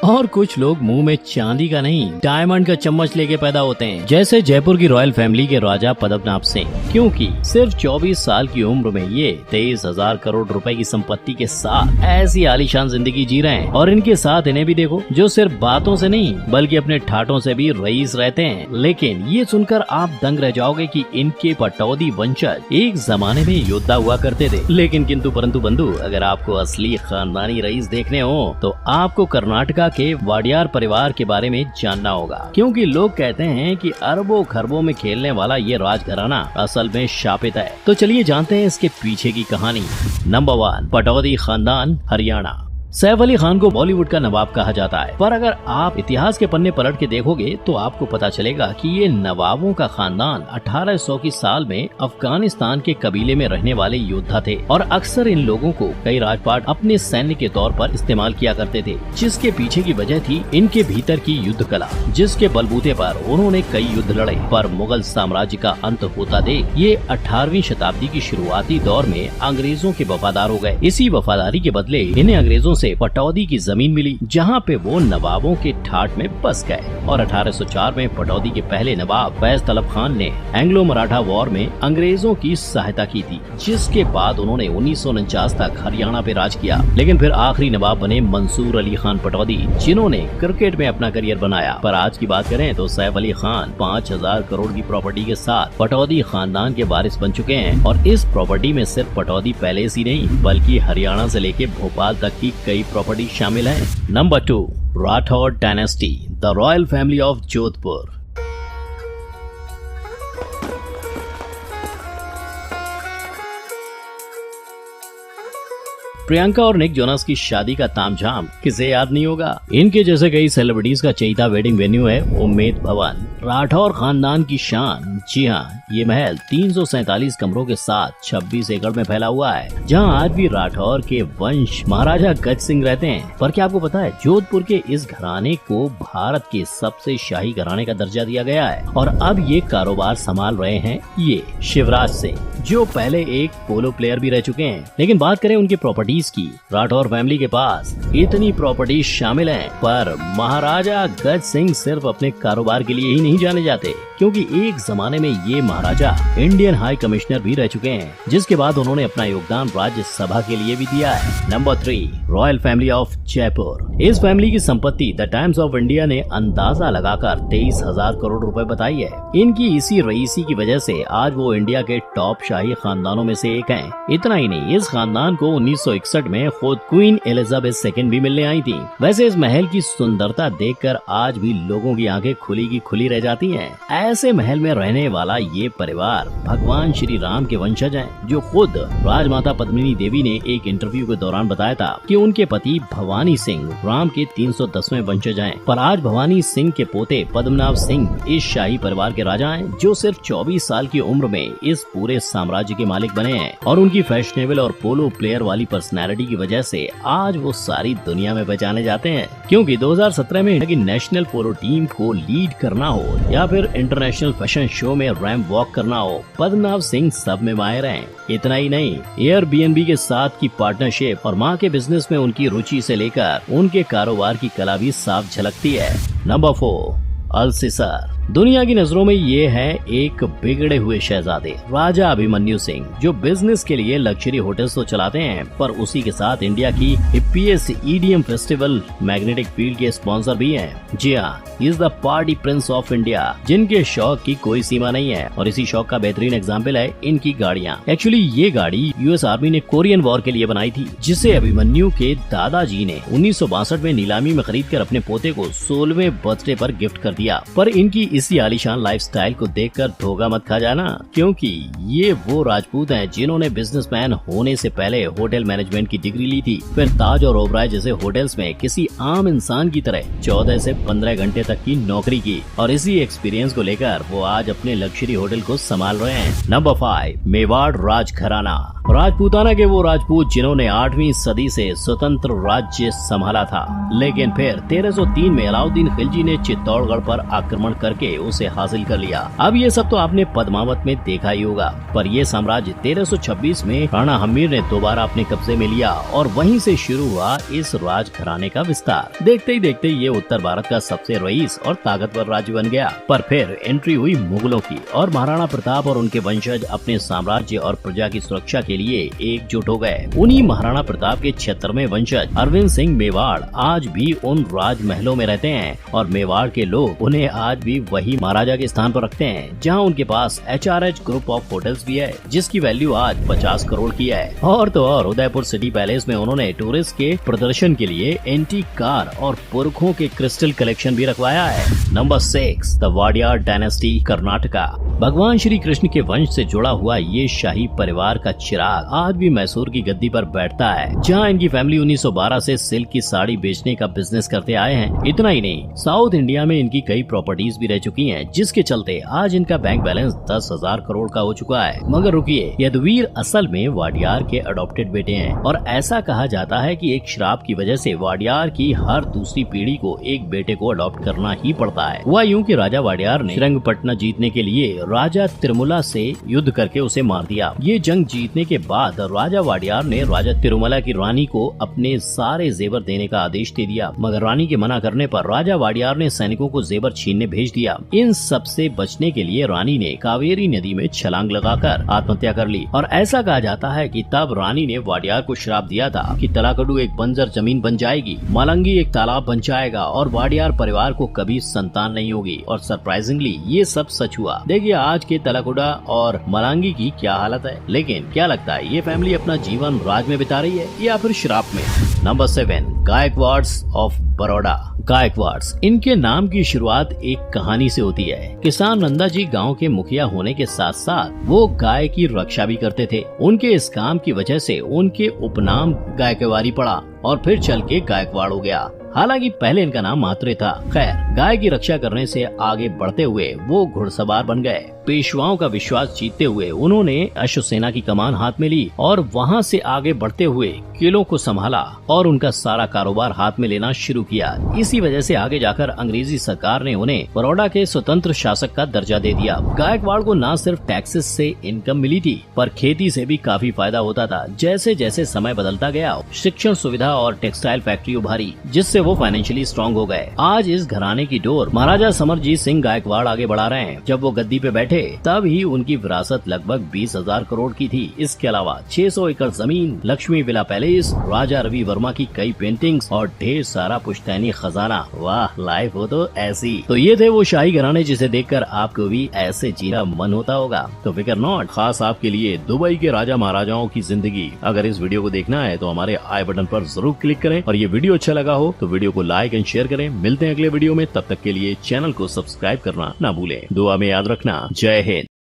और कुछ लोग मुंह में चांदी का नहीं डायमंड का चम्मच लेके पैदा होते हैं, जैसे जयपुर की रॉयल फैमिली के राजा पद्मनाभ सिंह, क्योंकि सिर्फ 24 साल की उम्र में ये 23,000 करोड़ रुपए की संपत्ति के साथ ऐसी आलीशान जिंदगी जी रहे हैं। और इनके साथ इन्हें भी देखो, जो सिर्फ बातों से नहीं बल्कि अपने ठाठों से भी रईस रहते हैं। लेकिन ये सुनकर आप दंग रह जाओगे कि इनके पटौदी वंशज एक जमाने में योद्धा हुआ करते थे। लेकिन किंतु परंतु बंधु, अगर आपको असली खानदानी रईस देखने हो तो आपको कर्नाटका के वाडियार परिवार के बारे में जानना होगा, क्योंकि लोग कहते हैं कि अरबों खरबों में खेलने वाला ये राजघराना असल में शापित है। तो चलिए जानते हैं इसके पीछे की कहानी। नंबर 1, पटौदी खानदान, हरियाणा। सैफ अली खान को बॉलीवुड का नवाब कहा जाता है, पर अगर आप इतिहास के पन्ने पलट के देखोगे तो आपको पता चलेगा कि ये नवाबों का खानदान 1800 की साल में अफगानिस्तान के कबीले में रहने वाले योद्धा थे और अक्सर इन लोगों को कई राजपाट अपने सैन्य के तौर पर इस्तेमाल किया करते थे, जिसके पीछे की वजह थी इनके भीतर की युद्ध कला, जिसके बलबूते पर उन्होंने कई युद्ध लड़े। पर मुगल साम्राज्य का अंत होता देख ये 18वीं शताब्दी की शुरुआती दौर में अंग्रेजों के वफादार हो गए। इसी वफादारी के बदले इन्हें अंग्रेजों से पटौदी की जमीन मिली, जहां पे वो नवाबों के ठाठ में बस गए। और 1804 में पटौदी के पहले नवाब फैज तलब खान ने एंग्लो मराठा वॉर में अंग्रेजों की सहायता की थी, जिसके बाद उन्होंने 1949 तक हरियाणा पे राज किया। लेकिन फिर आखिरी नवाब बने मंसूर अली खान पटौदी, जिन्होंने क्रिकेट में अपना करियर बनाया। पर आज की बात करें तो सैफ अली खान 5,000 करोड़ की प्रॉपर्टी के साथ पटौदी खानदान के वारिस बन चुके हैं। और इस प्रॉपर्टी में सिर्फ पटौदी पैलेस ही नहीं बल्कि हरियाणा से लेके भोपाल तक की कई प्रॉपर्टी शामिल है। Number 2, Rathore dynasty, the royal family of Jodhpur. Priyanka और निक जोनास की शादी का तामझाम किसे याद नहीं होगा। इनके जैसे कई सेलिब्रिटीज का चहेता वेडिंग वेन्यू है उम्मेद भवन। राठौर खानदान की शान, जी हाँ, ये महल 347 कमरों के साथ 26 एकड़ में फैला हुआ है, जहाँ आज भी राठौर के वंश महाराजा गज सिंह रहते हैं। पर क्या आपको पता है, जोधपुर के इस घराने को भारत के सबसे शाही घराने का दर्जा दिया गया है। और अब ये कारोबार संभाल रहे हैं ये शिवराज सिंह, जो पहले एक पोलो प्लेयर भी रह चुके हैं। लेकिन बात करें उनकी प्रॉपर्टीज की, राठौर फैमिली के पास इतनी प्रॉपर्टीज शामिल हैं, पर महाराजा गज सिंह सिर्फ अपने कारोबार के लिए ही नहीं जाने जाते, क्योंकि एक जमाने में ये महाराजा इंडियन हाई कमिश्नर भी रह चुके हैं, जिसके बाद उन्होंने अपना योगदान राज्यसभा के लिए भी दिया है। Number 3, royal family of Jaipur. इस फैमिली की संपत्ति द टाइम्स ऑफ इंडिया ने अंदाजा लगाकर 23,000 करोड़ रुपए बताई है। इनकी इसी रईसी की वजह से आज वो इंडिया के टॉप शाही खानदानों में से एक हैं। इतना ही नहीं, इस खानदान को 1961 में खुद क्वीन एलिजाबेथ सेकंड भी मिलने आई थी। वैसे इस महल की सुंदरता देखकर आज भी लोगों की आंखें खुली की खुली रह जाती हैं। ऐसे महल में रहने वाला ये परिवार भगवान श्री राम के वंशज हैं, जो खुद राजमाता पद्मिनी देवी ने एक इंटरव्यू के दौरान बताया था कि उनके पति भवानी सिंह राम के 310वें वंशज हैं। पर आज भवानी सिंह के पोते पद्मनाभ सिंह इस शाही परिवार के राजा हैं, जो सिर्फ 24 साल की उम्र में इस पूरे साम्राज्य के मालिक बने हैं। और उनकी फैशनेबल और पोलो प्लेयर वाली पर्सनैलिटी की वजह से आज वो सारी दुनिया में पहचाने जाते हैं। क्योंकि 2017 में इंडिया की नेशनल पोलो टीम को लीड करना हो या फिर इंटरनेशनल फैशन शो में रैंप वॉक करना हो, पद्मनाभ सिंह सब में माहिर हैं। इतना ही नहीं, एयरबीएनबी के साथ की पार्टनरशिप और माँ के बिजनेस में उनकी रुचि से लेकर उनके कारोबार की कला भी साफ झलकती है। नंबर 4, अल्सीसर। दुनिया की नजरों में ये है एक बिगड़े हुए शहजादे राजा अभिमन्यु सिंह, जो बिजनेस के लिए लग्जरी होटल्स तो चलाते हैं, पर उसी के साथ इंडिया की हिप्पीएस्ट ईडीएम फेस्टिवल मैग्नेटिक फील्ड के स्पॉन्सर भी हैं। जी हाँ, he is the party Prince of India, जिनके शौक की कोई सीमा नहीं है। और इसी शौक का बेहतरीन एग्जाम्पल है इनकी गाड़ियाँ। एक्चुअली ये गाड़ी यूएस आर्मी ने कोरियन वॉर के लिए बनाई थी, जिसे अभिमन्यु के दादाजी ने 1962 में नीलामी में खरीद कर अपने पोते को 16वें बर्थडे पर गिफ्ट कर दिया। पर इनकी इसी आलीशान लाइफस्टाइल को देखकर धोखा मत खा जाना, क्योंकि ये वो राजपूत हैं जिन्होंने बिजनेसमैन होने से पहले होटल मैनेजमेंट की डिग्री ली थी, फिर ताज और ओबराय जैसे होटल्स में किसी आम इंसान की तरह 14 से 15 घंटे तक की नौकरी की। और इसी एक्सपीरियंस को लेकर वो आज अपने लग्जरी होटल को संभाल रहे हैं। नंबर 5, मेवाड़ राजघराना। राजपूताना के वो राजपूत जिन्होंने 8वीं सदी से स्वतंत्र राज्य संभाला था, लेकिन फिर 1303 में अलाउद्दीन खिलजी ने चित्तौड़गढ़ पर आक्रमण करके करके उसे हासिल कर लिया। अब ये सब तो आपने पद्मावत में देखा ही होगा, पर ये साम्राज्य 1326 में राणा हम्मीर ने दोबारा अपने कब्जे में लिया और वहीं से शुरू हुआ इस राज घराने का विस्तार। देखते ही देखते ये उत्तर भारत का सबसे रईस और ताकतवर राज्य बन गया। पर फिर एंट्री हुई मुगलों की और महाराणा प्रताप और उनके वंशज अपने साम्राज्य और प्रजा की सुरक्षा के लिए एकजुट हो गए। उन्हीं महाराणा प्रताप के 76वें वंशज अरविंद सिंह मेवाड़ आज भी उन राजमहलों में रहते हैं और मेवाड़ के लोग उन्हें आज भी वही महाराजा के स्थान पर रखते हैं, जहां उनके पास HRH ग्रुप ऑफ होटल्स भी है, जिसकी वैल्यू आज 50 करोड़ की है। और तो और उदयपुर सिटी पैलेस में उन्होंने टूरिस्ट के प्रदर्शन के लिए एंटीक कार और पुरखों के क्रिस्टल कलेक्शन भी रखवाया है। Number 6, the Wadiyar dynasty, Karnataka. भगवान श्री कृष्ण के वंश से जुड़ा हुआ ये शाही परिवार का चिराग आज भी मैसूर की गद्दी पर बैठता है, जहां इनकी फैमिली 1912 से सिल्क की साड़ी बेचने का बिजनेस करते आए हैं। इतना ही नहीं, साउथ इंडिया में इनकी कई प्रॉपर्टीज भी रह चुकी हैं, जिसके चलते आज इनका बैंक बैलेंस 10,000 करोड़ का हो चुका है। मगर रुकिए, यदुवीर असल में वाडियार के अडॉप्टेड बेटे हैं और ऐसा कहा जाता है कि एक श्राप की वजह से वाडियार की हर दूसरी पीढ़ी को एक बेटे को अडॉप्ट करना ही पड़ता है। हुआ यूं कि राजा वाडियार ने श्रीरंगपटना जीतने के लिए राजा तिरुमला से युद्ध करके उसे मार दिया। ये जंग जीतने के बाद राजा वाडियार ने राजा तिरुमला की रानी को अपने सारे जेवर देने का आदेश दे दिया, मगर रानी के मना करने पर राजा वाडियार ने सैनिकों को जेवर छीनने भेज दिया। इन सब से बचने के लिए रानी ने कावेरी नदी में छलांग लगाकर आत्महत्या कर ली और ऐसा कहा जाता है कि तब रानी ने वाडियार को श्राप दिया था कि तलाकड़ू एक बंजर जमीन बन जाएगी, मलंगी एक तालाब बन जाएगा और वाडियार परिवार को कभी संतान नहीं होगी। और सरप्राइजिंगली ये सब सच हुआ। देखिए आज के तलाकुड़ा और मलांगी की क्या हालत है, लेकिन क्या लगता है ये फैमिली अपना जीवन राज में बिता रही है या फिर श्राप में? Number 7, Gaikwads of Baroda. गायकवाड्स, इनके नाम की शुरुआत एक कहानी से होती है। किसान नंदा जी गांव के मुखिया होने के साथ साथ वो गाय की रक्षा भी करते थे। उनके इस काम की वजह से उनके उपनाम गायकवाड़ी पड़ा और फिर चल के गायकवाड़ हो गया। हालांकि पहले इनका नाम मात्रे था। खैर, गाय की रक्षा करने से आगे बढ़ते हुए वो घुड़सवार बन गए। पेशवाओं का विश्वास जीतते हुए उन्होंने अश्वसेना की कमान हाथ में ली और वहां से आगे बढ़ते हुए किलों को संभाला और उनका सारा कारोबार हाथ में लेना शुरू किया। इसी वजह से आगे जाकर अंग्रेजी सरकार ने उन्हें बड़ौदा के स्वतंत्र शासक का दर्जा दे दिया। गायकवाड़ को न सिर्फ टैक्सेस से इनकम मिली थी, पर खेती से भी काफी फायदा होता था। जैसे जैसे समय बदलता गया, शिक्षण सुविधा और टेक्सटाइल फैक्ट्री उभारी, जिससे वो फाइनेंशियली स्ट्रॉन्ग हो गए। आज इस घराने की डोर महाराजा समरजीत सिंह गायकवाड़ आगे बढ़ा रहे हैं। जब वो गद्दी पे बैठे तब ही उनकी विरासत लगभग 20,000 करोड़ की थी। इसके अलावा 600 एकड़ जमीन, लक्ष्मी विला पैलेस, राजा रवि वर्मा की कई पेंटिंग्स और ढेर सारा पुश्तैनी खजाना। वाह, लाइफ हो तो ऐसी। तो ये थे वो शाही घराने जिसे देखकर आपको भी ऐसे जीना मन होता होगा। तो फिकर नॉट, खास आपके लिए दुबई के राजा महाराजाओं की जिंदगी। अगर इस वीडियो को देखना है तो हमारे आई बटन पर जरूर क्लिक करें और ये वीडियो अच्छा लगा हो तो वीडियो को लाइक एंड शेयर करें। मिलते हैं अगले वीडियो में, तब तक के लिए चैनल को सब्सक्राइब करना ना भूलें। दुआ में याद रखना। जय हिंद।